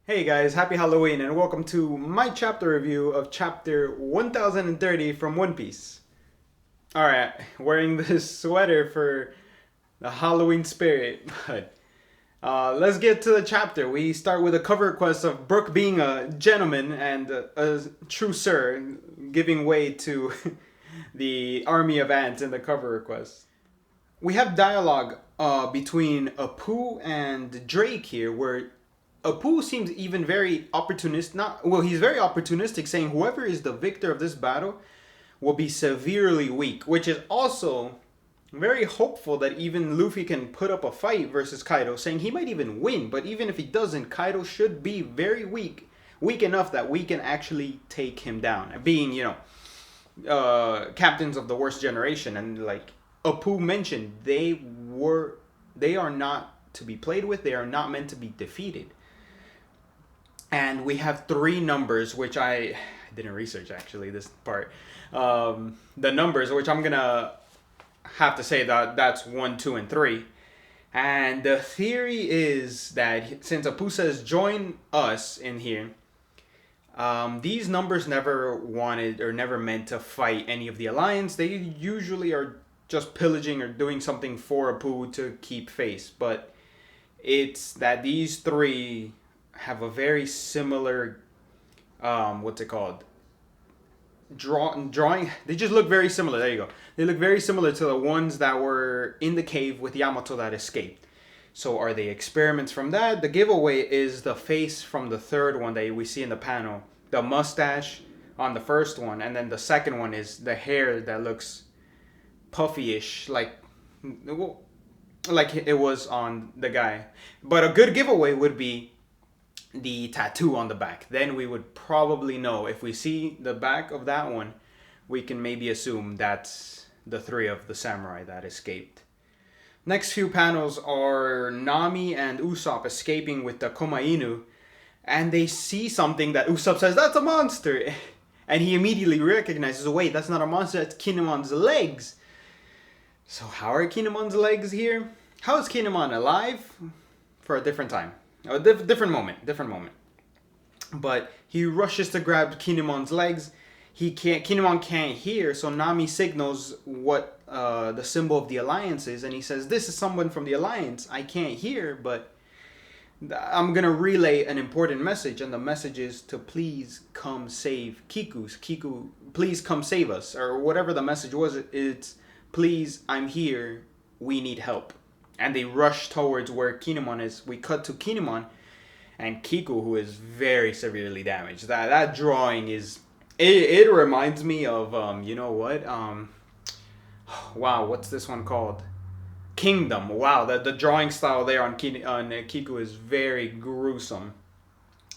Hey guys, happy Halloween and welcome to my chapter review of chapter 1030 from One Piece. Alright, wearing this sweater for the Halloween spirit, but let's get to the chapter. We start with a cover request of Brook being a gentleman and a true sir, giving way to the army of ants in the cover request. We have dialogue between Apu and Drake here, where Apu seems even very opportunistic. Not well, he's very opportunistic, saying whoever is the victor of this battle will be severely weak, which is also very hopeful that even Luffy can put up a fight versus Kaido, saying he might even win. But even if he doesn't, Kaido should be very weak, weak enough that we can actually take him down. Being captains of the worst generation, and like Apu mentioned, they are not to be played with. They are not meant to be defeated. And we have three numbers, which I didn't research actually this part. The numbers, which I'm gonna have to say that's 1, 2, and 3. And the theory is that since Apu says join us in here, these numbers never wanted or never meant to fight any of the alliance. They usually are just pillaging or doing something for Apu to keep face. But it's that these three have a very similar, what's it called? Drawing. They just look very similar. There you go. They look very similar to the ones that were in the cave with Yamato that escaped. So are they experiments from that? The giveaway is the face from the third one that we see in the panel. The mustache on the first one, and then the second one is the hair that looks puffy-ish, like it was on the guy. But a good giveaway would be the tattoo on the back. Then we would probably know. If we see the back of that one, we can maybe assume that's the three of the samurai that escaped. Next few panels are Nami and Usopp escaping with the Komainu, and they see something that Usopp says, "That's a monster!" And he immediately recognizes, wait, that's not a monster, that's Kinemon's legs. So how are Kinemon's legs here? How is Kinemon alive? For a different time. A different moment. But he rushes to grab Kinemon's legs. Kinemon can't hear, so Nami signals what the symbol of the Alliance is, and he says, "This is someone from the Alliance. I can't hear, but I'm gonna relay an important message, and the message is to please come save Kiku, please come save us," or whatever the message was. It's, "Please, I'm here. We need help." And they rush towards where Kinemon is. We cut to Kinemon and Kiku, who is very severely damaged. That drawing is... It reminds me of, you know what? Wow, what's this one called? Kingdom. Wow, the drawing style there on Kiku is very gruesome.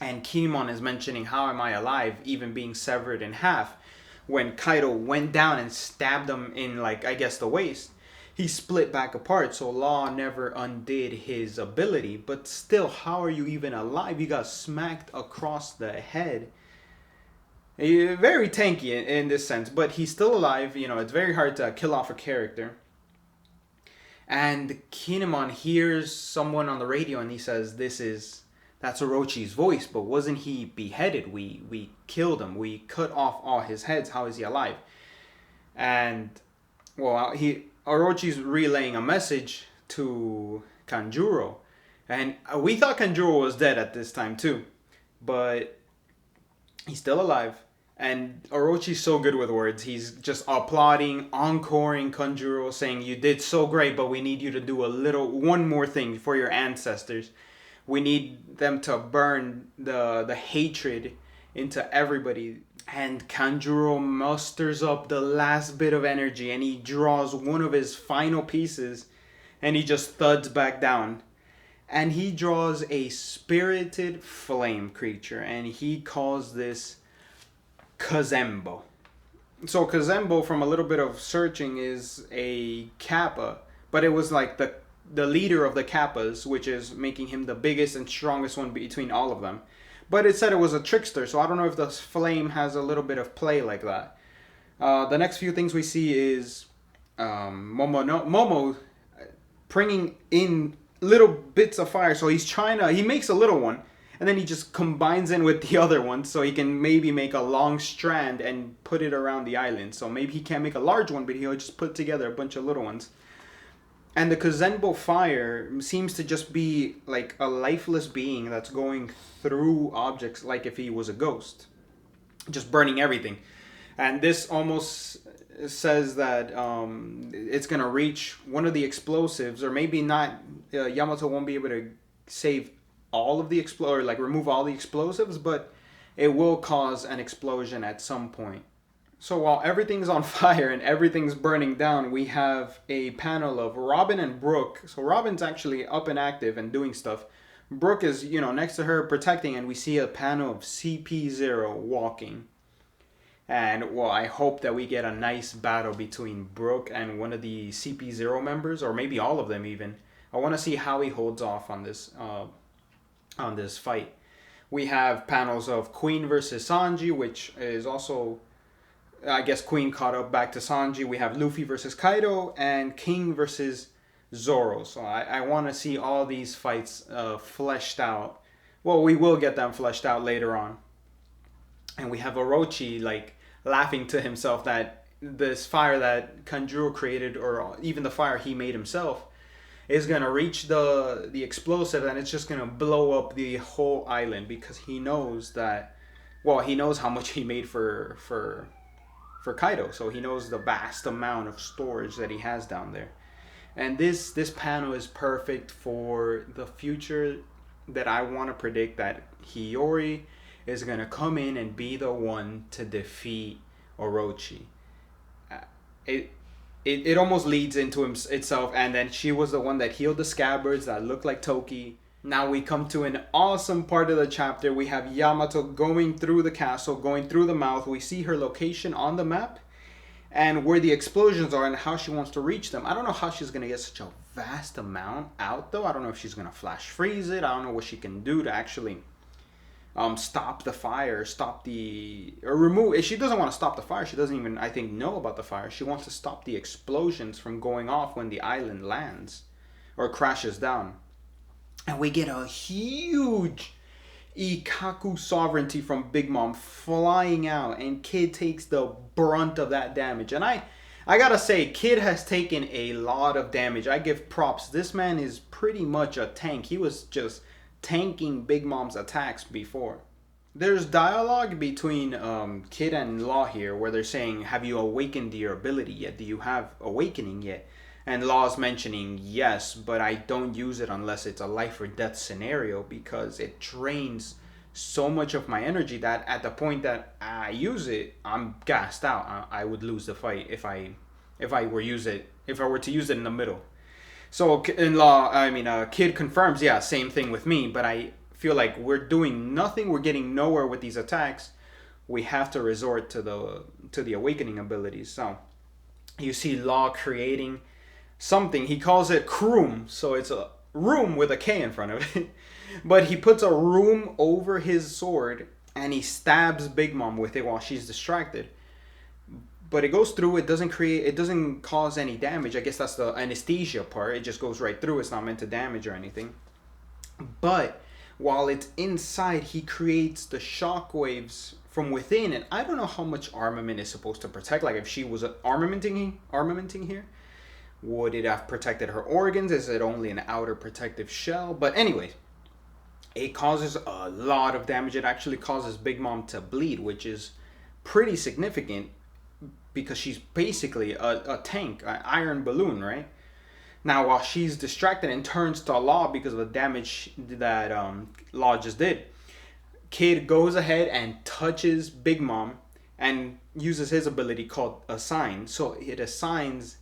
And Kinemon is mentioning, "How am I alive, even being severed in half?" When Kaido went down and stabbed him in, like, I guess the waist, he split back apart, so Law never undid his ability. But still, how are you even alive? You got smacked across the head. Very tanky in this sense, but he's still alive. You know, it's very hard to kill off a character. And Kinemon hears someone on the radio, and he says, that's Orochi's voice, but wasn't he beheaded? We killed him. We cut off all his heads. How is he alive? And, well, Orochi's relaying a message to Kanjuro. And we thought Kanjuro was dead at this time too. But he's still alive. And Orochi's so good with words. He's just applauding, encoring Kanjuro, saying, "You did so great, but we need you to do one more thing for your ancestors. We need them to burn the hatred into everybody." And Kanjuro musters up the last bit of energy, and he draws one of his final pieces, and he just thuds back down. And he draws a spirited flame creature, and he calls this Kazembo. So Kazembo, from a little bit of searching, is a Kappa, but it was like the leader of the Kappas, which is making him the biggest and strongest one between all of them. But it said it was a trickster, so I don't know if the flame has a little bit of play like that. The next few things we see is Momo bringing in little bits of fire. So he makes a little one, and then he just combines it with the other one so he can maybe make a long strand and put it around the island. So maybe he can't make a large one, but he'll just put together a bunch of little ones. And the Kuzenbo fire seems to just be like a lifeless being that's going through objects like if he was a ghost, just burning everything. And this almost says that it's going to reach one of the explosives, or maybe not. Yamato won't be able to save all of the or like remove all the explosives, but it will cause an explosion at some point. So while everything's on fire and everything's burning down, we have a panel of Robin and Brooke. So Robin's actually up and active and doing stuff. Brooke is, next to her protecting, and we see a panel of CP0 walking. And, well, I hope that we get a nice battle between Brooke and one of the CP0 members, or maybe all of them even. I want to see how he holds off on this fight. We have panels of Queen versus Sanji, which is also, I guess, Queen caught up back to Sanji. We have Luffy versus Kaido and King versus Zoro. So I want to see all these fights fleshed out. Well, we will get them fleshed out later on. And we have Orochi like laughing to himself that this fire that Kanjuro created, or even the fire he made himself, is going to reach the explosive, and it's just going to blow up the whole island, because he knows that, well, he knows how much he made for Kaido, so he knows the vast amount of storage that he has down there. And this panel is perfect for the future that I want to predict, that Hiyori is going to come in and be the one to defeat Orochi. It almost leads into itself, and then she was the one that healed the scabbards that looked like Toki. Now we come to an awesome part of the chapter. We have Yamato going through the castle, going through the mouth. We see her location on the map and where the explosions are and how she wants to reach them. I don't know how she's going to get such a vast amount out, though. I don't know if she's going to flash freeze it. I don't know what she can do to actually stop the fire, or remove. If she doesn't want to stop the fire, she doesn't even, I think, know about the fire. She wants to stop the explosions from going off when the island lands or crashes down. And we get a huge Ikkaku sovereignty from Big Mom flying out, and Kid takes the brunt of that damage. And I gotta say, Kid has taken a lot of damage. I give props. This man is pretty much a tank. He was just tanking Big Mom's attacks before. There's dialogue between Kid and Law here where they're saying, have you awakened your ability yet? Do you have awakening yet? And Law's mentioning, yes, but I don't use it unless it's a life or death scenario, because it drains so much of my energy that at the point that I use it, I'm gassed out. I would lose the fight if I were to use it in the middle. So Kid confirms, yeah, same thing with me, but I feel like we're doing nothing, we're getting nowhere with these attacks. We have to resort to the awakening abilities. So you see Law creating something, he calls it Kroom, so it's a room with a K in front of it. But he puts a room over his sword and he stabs Big Mom with it while she's distracted. But it goes through, it doesn't cause any damage. I guess that's the anesthesia part. It just goes right through. It's not meant to damage or anything. But while it's inside, he creates the shockwaves from within. And I don't know how much armament is supposed to protect. Like if she was armamenting here, would it have protected her organs? Is it only an outer protective shell? But anyway, it causes a lot of damage. It actually causes Big Mom to bleed, which is pretty significant, because she's basically a tank, an iron balloon, right? Now, while she's distracted and turns to Law because of the damage that Law just did, Kid goes ahead and touches Big Mom and uses his ability called Assign. So it assigns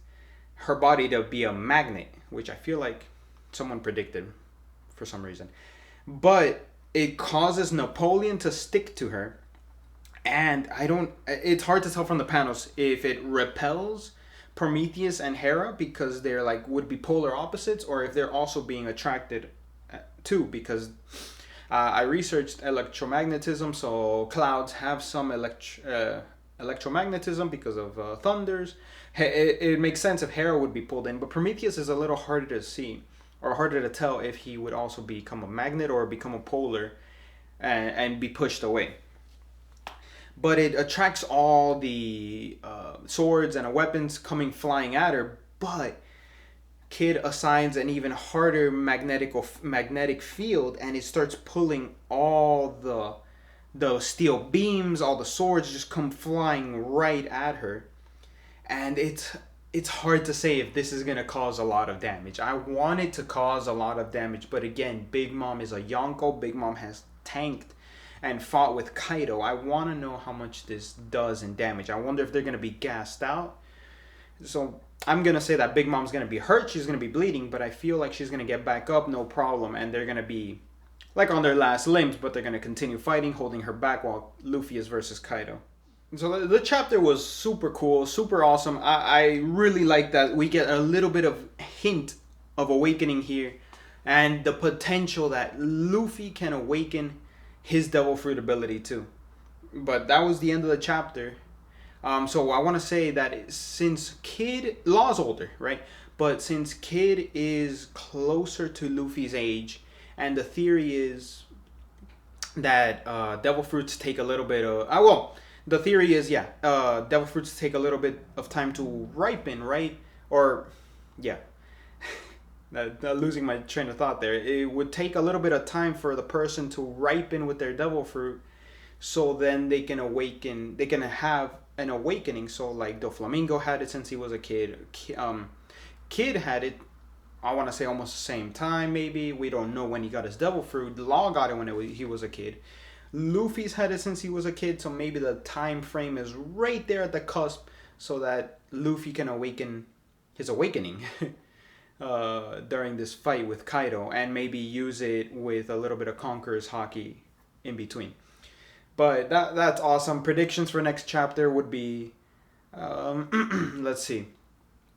her body to be a magnet, which I feel like someone predicted for some reason. But it causes Napoleon to stick to her. And it's hard to tell from the panels if it repels Prometheus and Hera because they're would be polar opposites, or if they're also being attracted too, because I researched electromagnetism, so clouds have some electromagnetism because of thunders. It makes sense if Hera would be pulled in, but Prometheus is a little harder to see, or harder to tell if he would also become a magnet or become a polar and be pushed away. But it attracts all the swords and weapons coming flying at her. But Kid assigns an even harder magnetic field, and it starts pulling all the steel beams, all the swords just come flying right at her, and it's hard to say if this is gonna cause a lot of damage. I want it to cause a lot of damage, but again, Big Mom is a Yonko. Big Mom has tanked and fought with Kaido. I want to know how much this does in damage. I wonder if they're gonna be gassed out. So I'm gonna say that Big Mom's gonna be hurt. She's gonna be bleeding, but I feel like she's gonna get back up, no problem, and they're gonna be like on their last limbs, but they're gonna continue fighting, holding her back while Luffy is versus Kaido. So the chapter was super cool, super awesome. I really like that we get a little bit of hint of awakening here, and the potential that Luffy can awaken his devil fruit ability too. But that was the end of the chapter. So I want to say that since Kid Law's older, right? But since Kid is closer to Luffy's age, and the theory is that devil fruits take a little bit of the theory is devil fruits take a little bit of time to ripen, right? Or yeah, losing my train of thought there. It would take a little bit of time for the person to ripen with their devil fruit, so then they can awaken. They can have an awakening. So like Doflamingo had it since he was a kid. Kid had it, I want to say almost the same time, maybe. We don't know when he got his devil fruit. Law got it when he was a kid. Luffy's had it since he was a kid, so maybe the time frame is right there at the cusp, so that Luffy can awaken his awakening during this fight with Kaido, and maybe use it with a little bit of Conqueror's Haki in between. But that's awesome. Predictions for next chapter would be, let's see.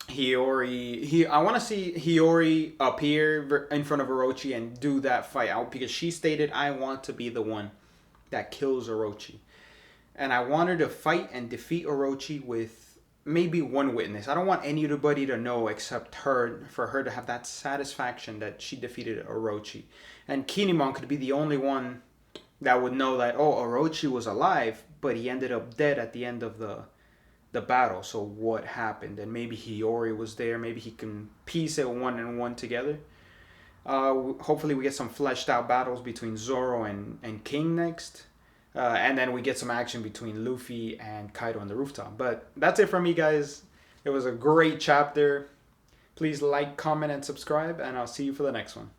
Hiyori. I want to see Hiyori appear in front of Orochi and do that fight out, because she stated, I want to be the one that kills Orochi. And I want her to fight and defeat Orochi with maybe one witness. I don't want anybody to know except her, for her to have that satisfaction that she defeated Orochi. And Kinemon could be the only one that would know that, oh, Orochi was alive, but he ended up dead at the end of the battle. So what happened? And maybe Hiyori was there. Maybe he can piece it one and one together. Hopefully we get some fleshed out battles between Zoro and King next. And then we get some action between Luffy and Kaido on the rooftop. But that's it from me, guys. It was a great chapter. Please like, comment, and subscribe, and I'll see you for the next one.